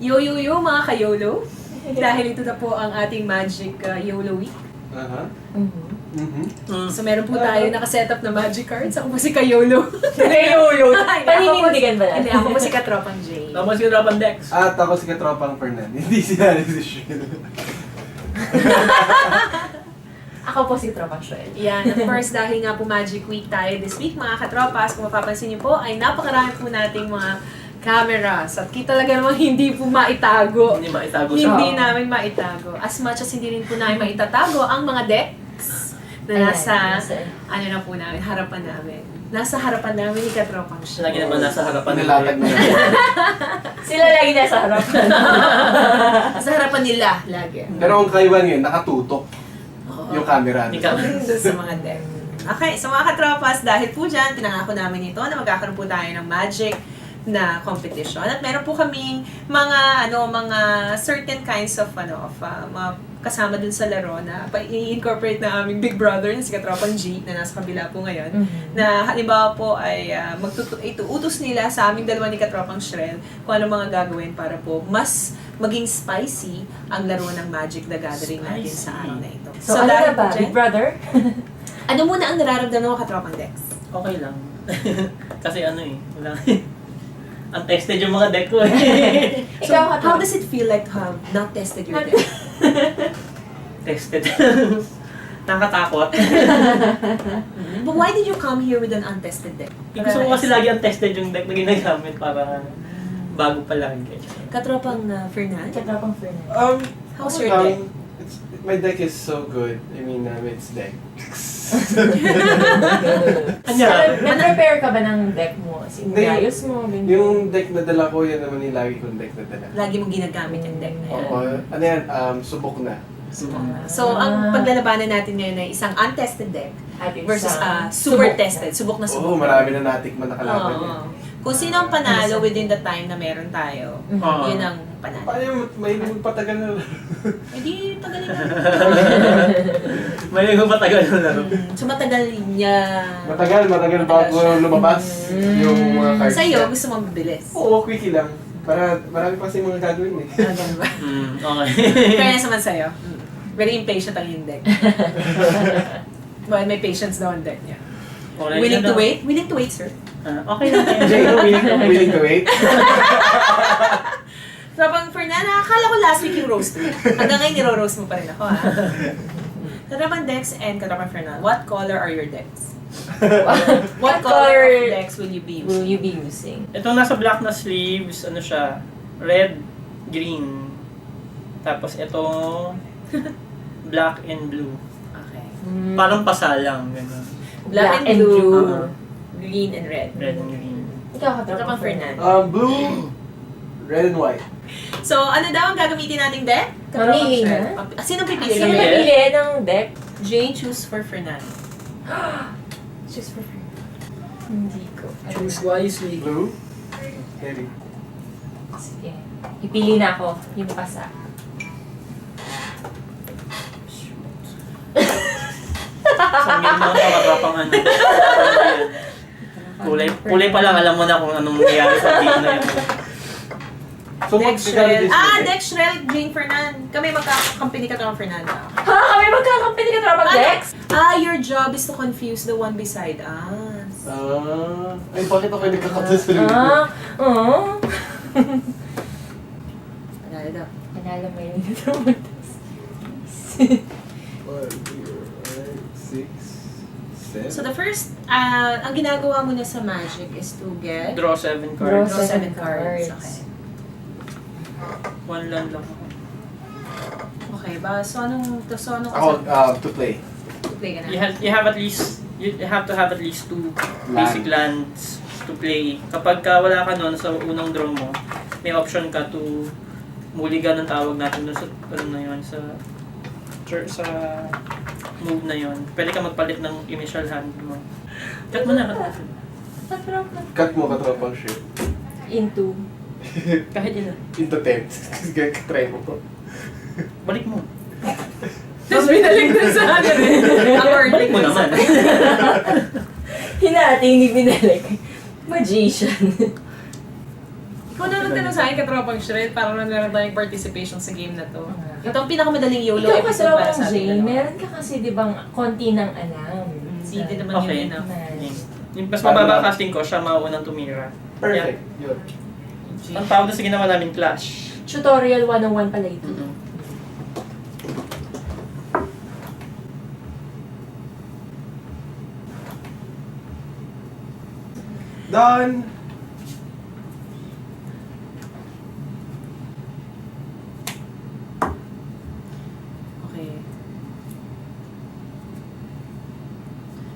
Yo mga ka-YOLO. Dahil ito na po ang ating Magic YOLO Week. So meron po tayo nakasetup na Magic cards. Ako po si ka-YOLO. Ka-YOLO? Paninindigan ba yan? Hindi, ako po si Katropang J. Tapos yung Rapan Dex. At ako si Katropang Fernan. Hindi sila decision. Ako po si Tropang Shuel. Yan, of course, dahil nga po Magic Week tayo this week, mga katropas, kung mapapansin niyo po, ay napakarami po nating mga cameras. At kita talaga namang hindi po maitago. Hindi maitago siya. Hindi namin maitago. As much as hindi rin po namin maitatago ang mga decks na nasa, ano na po namin, harapan namin. Nasa harapan namin ni Katropang Shuel. Lagi naman nasa harapan Nilatag na yan. Sila lagi nasa harapan. Sa harapan nila, lagi. Pero ang kaiwan yun, nakatutok yung camera. Ikaw. Doon sa mga deck. Okay, so mga katropas, dahil po dyan, pinangako namin ito na magkakaroon po tayo ng Magic na competition. At meron po kaming mga certain kinds of mga kasama dun sa laro na i-incorporate na aming big brother na si Katropang G na nasa kabila po ngayon. Na halimbawa po ay utos nila sa aming dalawa ni Katropang Shrel kung ano mga gagawin para po mas maging spicy ang laro ng Magic the Gathering natin sa araw na ito. So ano na ba? dyan, Big Brother? ano muna ang nararamdaman mo, Katropang Dex? Okay lang. Kasi wala. Untested yung mga deck ko eh. So, Ikaw, how does it feel like to have not tested your deck? Tested. Nakatakot. But why did you come here with an untested deck? Gusto ko kasi lagi untested yung deck na ginagamit para bago pa lagi. Katropang Fernan? Katropang Fernan. How's your deck? My deck is so good. I mean, it's decks. Nag-prepare ka ba ng deck mo? Sinayos mo? Yung deck na dala ko, yan naman yung lagi kong deck na dala. Lagi mong ginagamit yung deck na yan. Oo. Ano yan? Subok na. So, ang paglalabanan natin ngayon ay isang untested deck versus super tested. Subok na subok. Oo, marami na natikman na kalaban yan. Kung sino ang panalo within the time na meron tayo, yun ang panalo. Paano yung may magpatagal na lang? Hindi, tagalin na. May matagal na laro. So, matagal niya. Matagal bago lumabas yung mga cards. Sa'yo, gusto mong bilis. Oo, quickie lang. Para marami pa kasi mga gagawin eh. Ganun ba? Okay. Fairness naman sa'yo. Very impatient ang yung deck. Well, may patience daw ang deck niya. Willing to wait? Willing to wait, sir. Okay lang. Jay, willing to wait? So, pang Fernanda, akala ko last week yung roast mo. Hanggang ngayon, niro-roast mo pa rin ako, ha? Katrapan Dex and Katrapan Fernanda, what color are your decks? What color of decks will you be using? Itong nasa black na sleeves, siya, red, green. Tapos ito, black and blue. Okay. Parang pasalang, gano'n. Black and blue, green and red. Red and green. Ikaw, Katrapan Fernanda. Blue, red and white. So, ano daw ang gagamitin nating deck? Mamili na? Sino pipili? Sino napili ng deck? Jane, choose for Fernanda. Choose for Fernan. Hindi ko. Choose wisely. Blue? Maybe. Sige. Ipili na ako. Yung pasa. Isang game lang katrapang Kulay pa lang, alam mo na kung anong nangyayari sa game na yun. So, Deck Shrel. Deck Deck Shrel, Jane Fernan. Kami magkakampany ka ng Fernanda. Ha? Kami magkakampany ka Katropang decks? Your job is to confuse the one beside us. Ay, bakit ako yung nagkakatas sa Oo. Panalo daw. Panalo mo yun. Katropang decks. 1, 2, 3, 4, 5, 6, 7. So the first, ang ginagawa mo na sa Magic is to get Draw 7 Draw cards. 7 cards. Okay. One land lang ako. Okay ba? So anong Ako, to play. play ka na? You have to have at least 2 basic lands to play. Kapag wala ka nun sa unang draw mo, may option ka to mulligan ang tawag natin dun sa sa move na yon. Pwede ka magpalit ng initial hand mo. Cut mo na, Katropang. Cut mo Katropang shit. Into. kahit yun na. Into 10. Try mo po. Balik mo. Tapos binalik na sa akin eh. Balik mo naman. Hinati, hindi binalik. Magician. Ikaw na nagtanong sa akin, katropang Shred, parang meron tayong participation sa game na to. Ah. Ito ang pinakamadaling YOLO Ikaw episode para kasama sa atin. Jane, dalawa. meron ka kasi di bang konti ng alam. Hindi din naman Okay. yun enough. Nice. Yung mas mababa casting ko, siya mauunang tumira. Perfect. Yun. Ang tawag na sa ginawa namin, Clash. Tutorial 101 pala ito. Mm-hmm. Done! Okay.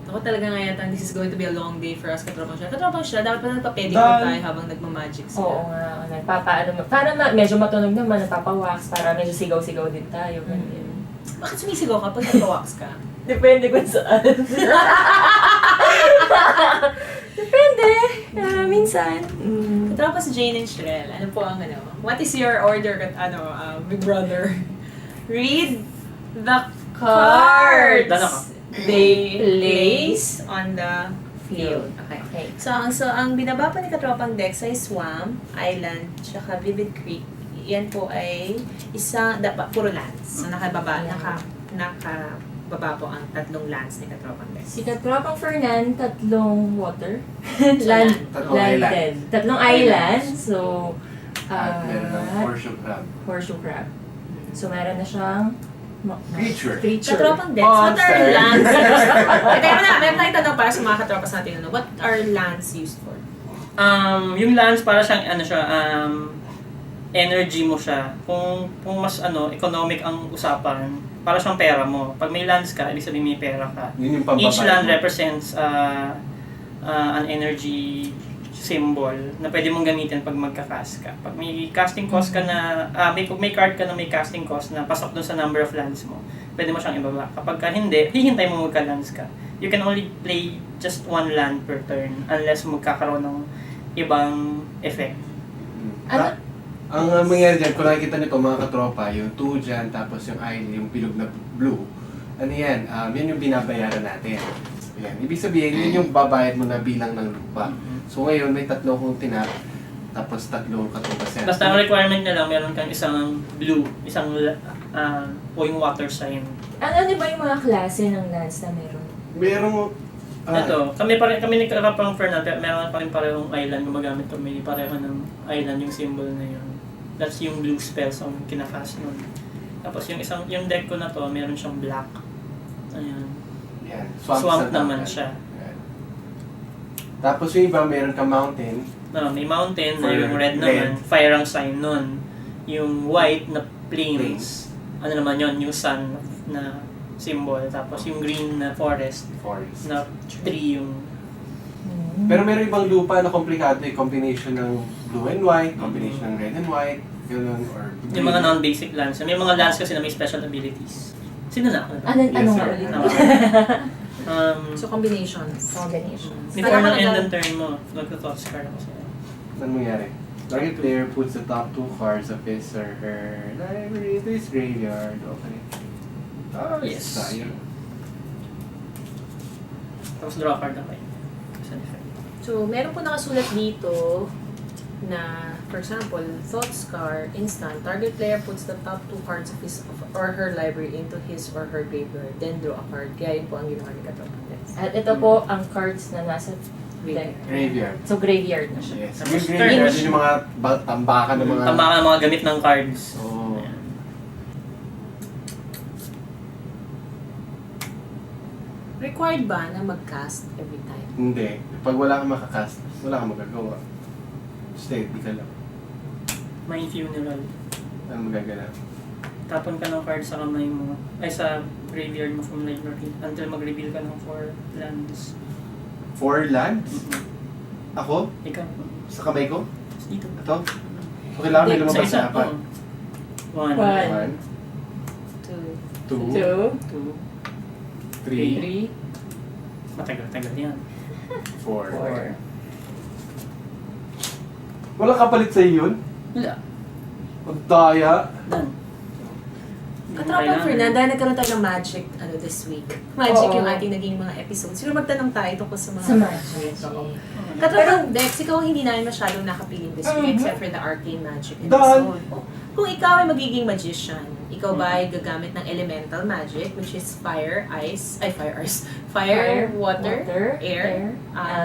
Ako talaga nga yata, this is going to be a long day for us, katropang Shred. Katropang Shred, dapat pa nagpa-pedicure Done. tayo habang nagmamagic Oo sila. nga, nagpapaano, para medyo matunog naman, nagpapawax, para medyo sigaw-sigaw din tayo. ganyan. Bakit sumisigaw ka pag nagpa-wax ka? Depende kung saan. Depende. Minsan. Katropa si Jane and Shrel, ano po ang ano? What is your order, Big Brother? Read the cards Dala ka. they place on the field. Okay. Okay. So ang binaba pa ni Katropang Dex ay Swamp, Island, tsaka Vivid Creek. Yan po ay puro lands. So nakababa po ang tatlong lands ni Katropang Dex. Si Katropang Fernan, tatlong water. Land. Tatlong Land island. din. Tatlong island. So, At meron ng horseshoe crab. horseshoe crab. So, meron na siyang Creature. Katropang Dex, what are Monster. lands? Teka na, meron tayong tanong para sa mga katropas natin. What are lands used for? Yung lands para siyang energy mo siya. Kung mas economic ang usapan, para siyang pera mo. Pag may lands ka, ibig sabihin may pera ka. Yun yung pambabayad Each land mo. represents an energy symbol na pwede mong gamitin pag magka-cast ka. Pag may casting cost ka na, pag may card ka na may casting cost na pasok dun sa number of lands mo, pwede mo siyang ibaba. Kapag hindi, hihintay mo magka-lands ka. You can only play just one land per turn unless magkakaroon ng ibang effect. Ano? Ang mangyayari dyan, kung nakikita nito mga katropa, yung 2 dyan, tapos yung island, yung bilog na blue, ano yan, yan yung binabayaran natin. Yan. Ibig sabihin, yun yung babayad mo na bilang ng lupa. So ngayon, may 3 kong tinap, tapos 3 katropa set. Basta ang requirement na lang, meron kang isang blue, isang o yung water sign. Ano ba yung mga klase ng lands na meron? Merong, Ito, kami ni Katropang Fernan, meron pa rin parehong island, gumagamit kami pareho ng island, yung symbol na yun. That's yung blue spells ang kinakast nun. Tapos yung deck ko na to, meron siyang black. Ayan. yan, Swamp na naman tawag. siya. Yan. Tapos yung iba, meron ka mountain. May mountain, For yung red naman, fire ang sign nun. Yung white na plains, ano naman yun, yung sun na symbol. Tapos yung green na forest, Forest. na tree yung... Pero meron ibang lupa na komplikado, combination ng blue and white, combination ng red and white, gano'n, or... Yung mga non-basic lands. May mga lands kasi na may special abilities. Sino na ako? Ano Yes, nga sir. ulit? So combinations. Combinations. Before Parang ng end ano- ng turn mo, magka-thoughts card ako sa'yo. Saan mangyari? Target player puts the top 2 cards of his or her library into his graveyard. Okay. Yes. Sayang. Tapos draw card ako yun. Sa effect. So, meron po nakasulat dito na, for example, Thoughts card, instant, target player puts the top 2 cards of his or her library into his or her graveyard, then draw a card. Kaya yun po ang ginawa ni Katropang Dex. At ito po ang cards na nasa deck. Graveyard. So, graveyard na siya. Yes. Tapos Yung graveyard, turn. yun yung mga tambakan ng mga... Tama ka ng mga gamit ng cards. Oo. Ayan. Required ba na mag-cast every time? Hindi. Pag wala kang makakast, wala kang magagawa. Stay, di ka lang. Mind funeral. Ano magagana? Tapon ka ng card sa kamay mo. Ay, sa graveyard mo from library. Until mag-reveal ka ng 4 lands. 4 lands? Ako? Ikaw. Sa kamay ko? Tapos dito. Ito? So, kailangan may Sa lumabas isa. na apat. Oo. 1, One. 1, 2. 2, 2, 3, 3, Matagal-tagal yan. 4. 4. Walang kapalit sa'yo yun? Wala. Ang daya. Done. Katropa Fernanda, nagkaroon tayo ng magic this week. Magic Oo. yung ating naging mga episodes. Siguro magtanong tayo tungkol sa mga Sa magic. Oo. Katropa Dex, ikaw ang hindi namin masyadong nakapiling this week Mhm. except for the arcane magic Done. episode. Kung ikaw ay magiging magician, ikaw ba ay gagamit ng elemental magic which is fire, water, air,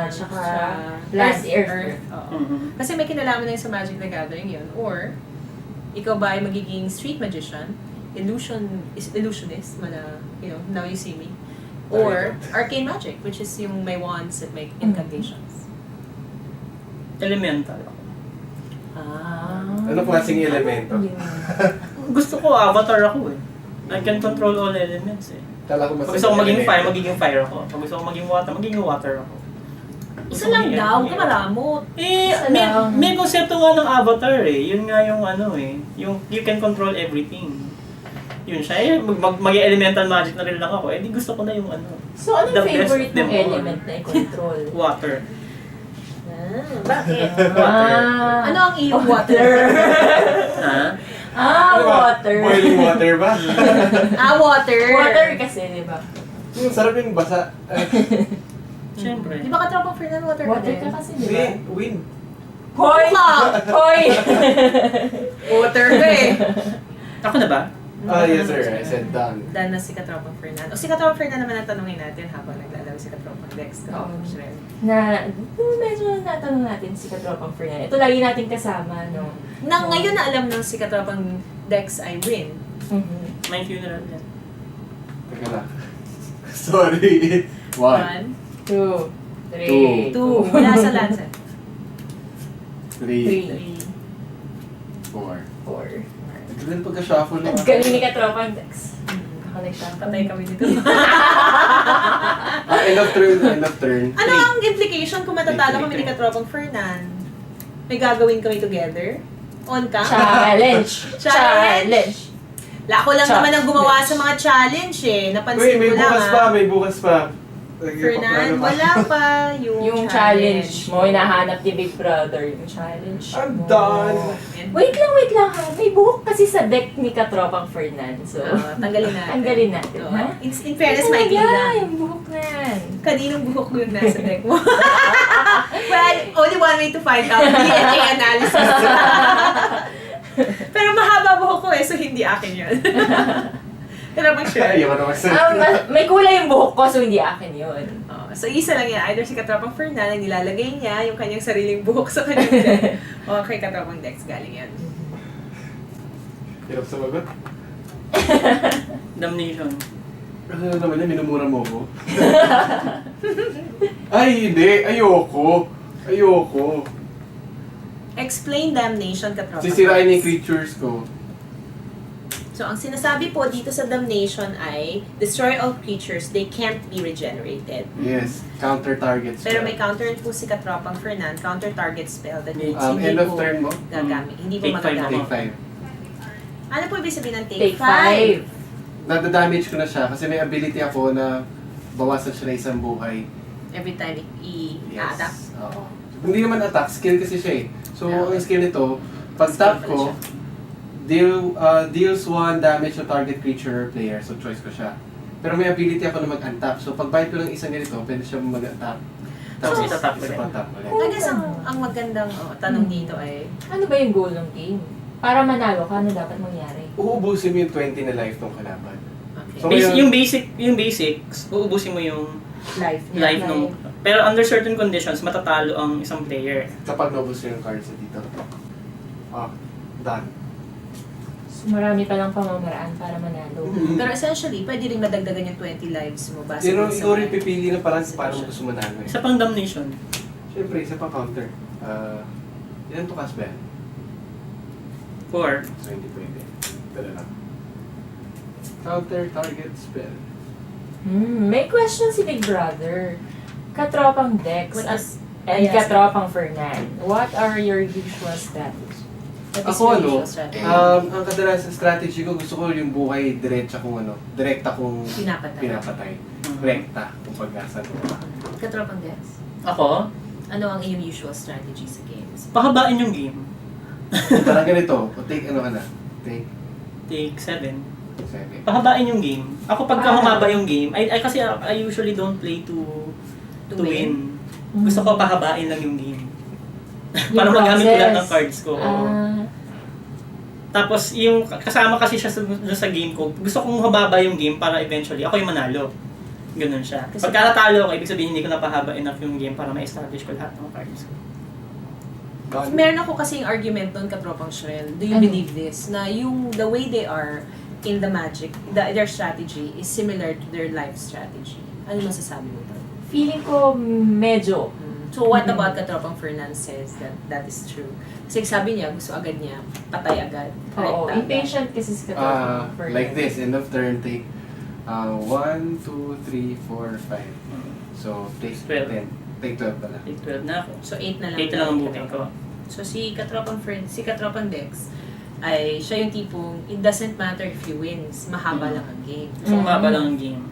tsaka earth, land, earth. Oo. Mhm. Kasi may kinalaman na yun sa Magic the Gathering yun. Or, ikaw ba ay magiging street magician, illusionist, now you see me. Or, arcane magic, which is yung may wands that make incantations. Elemental. Ano klaseng elemento? Gusto ko, avatar ako eh. I can control all elements eh. Kala ko mas Pag gusto ko maging fire, magiging fire ako. Pag gusto ko maging water ako. Isa lang daw, huwag ka maramot. Eh, Isa may, lang. may konsepto nga ng avatar eh. Yun nga yung yung you can control everything. Yun siya eh, mag-elemental magic na rin lang ako. Eh, di gusto ko na yung So, ano The yung best favorite of them mong all. element na i-control? water. Bakit? Ah, Ano ang iyong water? Ha? Ano ba? water. Boiling water ba? Water. Water kasi, di ba? Sarap yung basa. Siyempre. Di ba katropang Fernand water ka Water din? ka kasi, di ba? Wind. Hoy! Hoy! Water ka eh. Ako na ba? Yes sir, I said done. Dahil na si Katropang Fernand. O si Katropang Fernand naman ang tanungin natin habang naglalaro si Katropang Dex. Katropang Oo. Shrem. Medyo natanong natin si Katropang Fernand. Ito lagi nating kasama, no? Ngayon na alam ng si Katropang Dex ay win. My funeral yan. Teka lang. Sorry. 1. 1, 2, 3, 2. Wala sa lancet. 3. 3, 4. 4. Nagkaroon pagka-shuffle na. Ang galing ni Katropang Dex. Patay kami dito. End of turn. Ano ang implication kung matatalo kami ni Katropang Fernand? May gagawin kami together? On cam? Challenge! Challenge! Lako lang naman ang gumawa sa mga challenge eh. Uy, Napansin may ko lang bukas pa, may bukas pa. Fernand, wala pa Yung challenge mo, hinahanap ni Big Brother. Yung challenge I'm mo. done. Wait lang ha. May buhok kasi sa deck ni Katropang Fernand. So, Tanggalin natin. tanggalin natin, Oo. ha? In fairness, Ito maikli na, lang. yung buhok na yan. Kaninong buhok yung nasa deck mo? Well, only one way to find out. DNA analysis. Pero mahaba buhok ko eh, so hindi akin yun. Pero mag-sure. Ayaw naman sa... May kulay yung buhok ko, so hindi akin yun. So isa lang yan. Either si Katropang Fernand, ang nilalagay niya yung kanyang sariling buhok sa kanyang deck. O kay Katropang Dex galing yan. Hirap sumagot. Damnation. Ano naman yan, minumura mo ko. Ay, hindi. Ayoko. Explain damnation, Katropang Sisirain Dex. yung creatures ko. So, ang sinasabi po dito sa damnation ay, destroy all creatures, they can't be regenerated. Yes, counter targets. Pero may counter po si Katropang Fernand, counter target spell that means hindi End of po turn mo? gagamit. Hindi po Take five magagamit. Take 5. Ano po ibig sabihin ng Take take 5? 5. Nadadamage ko na siya kasi may ability ako na bawasan siya na isang buhay. Every time i-attack. Oo. Hindi naman attack, skill kasi siya eh. So, Okay. ang skill nito, pag tap ko, deals 1 damage to target creature or player. So, choice ko siya. Pero may ability ako na mag-untap. So, pag bite ko ng isa nito, pwede siya mag-untap. Tapos So, isa ulit. pang tap ulit. I guess ang magandang tanong dito ay, Ano ba yung goal ng game? Para manalo ka, ano dapat mangyari? Uubusin mo yung 20 na life ng kalaban. okay, So, ngayon- Yung basics, uubusin mo yung life niya. life nung... Pero under certain conditions, matatalo ang isang player. Kapag naubos yung cards dito. Done. So, marami palang pamamaraan para manalo. Pero essentially, pwede rin madagdagan yung 20 lives mo base Pero dun sa ikaw rin pipili ng parang situation. paano mo gusto manalo eh. Isa pang damnation. Siyempre, isa pa counter. Ilan to cast ba yan? 4. So, hindi pwede. Dala lang. Counter target spell. May question si Big Brother. Katropang Dex What at is- and yes. Katropang Fernand. What are your usual status? What is Ako your ano, usual strategy? ang kadalasan strategy ko, gusto ko yung buhay direkta kong Pinapatay. Rekta, kung pag-asan ko. Katropang Dex. Ako, Ano ang iyong usual strategy sa games? pahabain yung game. Parang ganito, o take ano ka na? Take Take 7. 7. Pahabain yung game. Ako pagka humaba yung game, kasi I usually don't play to win. Gusto ko pahabain lang yung game. Para magamit ko lahat ng cards ko. Tapos yung kasama kasi siya sa game ko, gusto kong humaba yung game para eventually ako yung manalo. Ganun siya. Pagka natalo ako, ibig sabihin hindi ko napahaba enough yung game para ma-establish ko lahat ng cards ko. Meron ako kasing argument doon, katropang Shrel. Do you believe this? Na the way they are in the Magic, their strategy is similar to their life strategy. Ano masasabi mo doon? Feeling ko medyo. So what about katropang Fernan says that is true? Kasi sabi niya, gusto agad niya, patay agad. Oo, rekta agad. impatient kasi si Katropang Fernan. Like this, end of turn, take 1, 2, 3, 4, 5. So, take 12. 10. Take 12 pala. Take 12 na ako. So 8 na lang. 8 na lang ang booking ko. So si katropang Dex, ay siya yung tipong, it doesn't matter if you wins, mahaba lang ang game. So, humaba lang ang game.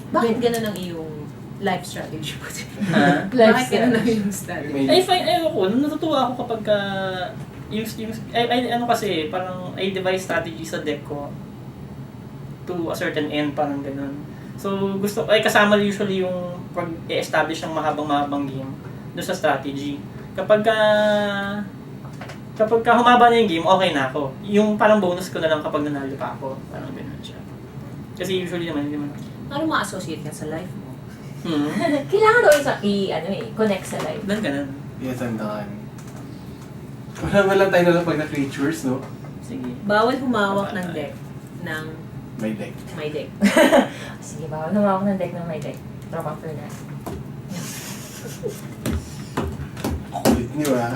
Bakit ganun ang iyong life strategy po? Ha? Bakit ganun ang iyong strategy? Ayoko, natutuwa ako kapag ano kasi, parang I devise strategy sa deck ko to a certain end, parang ganun. So, kasama usually yung pag-establish ng mahabang game doon sa strategy. Kapag humaba na yung game, okay na ako. Yung parang bonus ko na lang kapag nanalo pa ako. Parang ganun siya. Kasi usually naman, hindi naman. Ano ma-associate ka sa life mo? Kailangan daw connect sa live. Ganun. Yes, tandaan. Wala man lang tayo nalapag na creatures, no? Sige. Bawal humawak ng deck ng May deck. may deck. Sige, bawal lumawak ng deck ng may deck. Tropang Fernan. Kulit niyo, ah.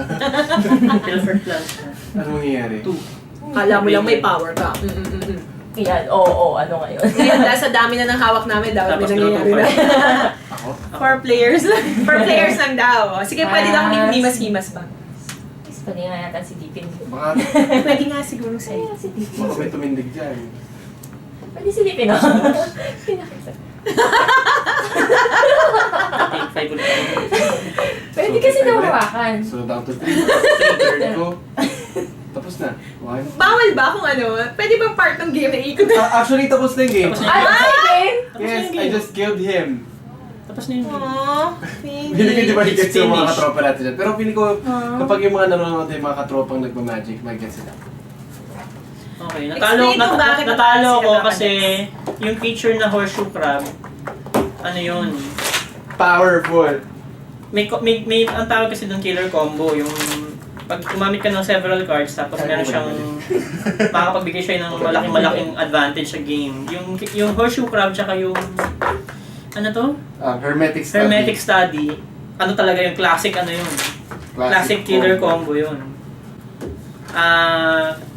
Pilfer Plans na. Ano mangyayari? 2. Kala mo lang may power ka. Yan, oo, ano ngayon? Ngayon, dahil sa dami na ng hawak namin, dapat may Tapos nangyayari na. Ako? 4 players lang. 4 players lang daw. Sige, pwede na kami himas-himas pa. Pwede nga yata si Deepin. Baka, Pwede nga siguro sa'yo. Si Deepin. baka may tumindig dyan. Pwede si Deepin, no? Pinakita. Take 5 ulit. Pwede kasi daw hawakan. So, down to 3. Third ko. Tapos na. 1. Bawal ba kung ano? Pwede bang part ng game na ikot? Actually, tapos na yung game. Tapos na Ay, Deepin! Yes, I just killed him. Tapos na yung game. Aww, Hindi ko di ba It's gets yung mga finished. katropa natin dyan. Pero feeling ko, kapag yung mga nanonood yung mga katropang nagmamagic, may gets sila. Okay, Explain kung bakit natalo sila ko nakaka- kasi yung feature na horseshoe crab, ano yun? Powerful! May ang tawag kasi doon killer combo, yung pag gumamit ka ng several cards tapos meron siyang makakapagbigay siya ng malaking advantage sa game. Yung horseshoe crab tsaka yung ano to? Hermetic Study. Hermetic Study. Ano talaga yung classic ano yun? Classic killer combo yun.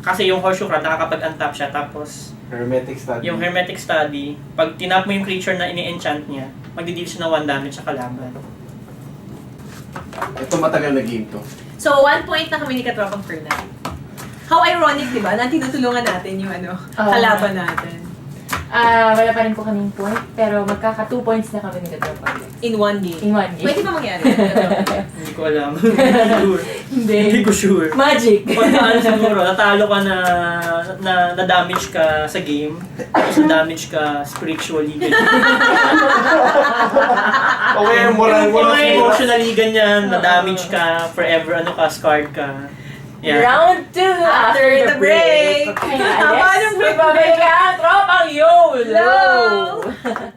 Kasi yung horseshoe crab nakakapag-untap siya tapos Hermetic Study. yung Hermetic Study, pag tinap mo yung creature na ini-enchant niya, magdi-deal siya ng 1 damage sa kalaban. Ito matagal na game to. So, 1 point na kami ni Katropang Fernan. How ironic, di ba? Na tinutulungan natin yung kalaban natin. Wala pa rin po kaming point, pero magkaka 2 points na kami ni Katropang. In 1 game. In 1 game. Pwede ba mangyari? Hindi ko alam. Sure. Hindi. Hindi ko sure. Magic! Pag ano siguro, natalo ka na damage ka sa game, tapos na-damage ka spiritually, ganyan. Okay, moral mo Yung emotionally, ganyan, na-damage ka, forever, scarred ka. Yeah. Round 2 After the break! Kaya, Haba yes, ng break. magbabalik ang Tropang YOLO! Hello!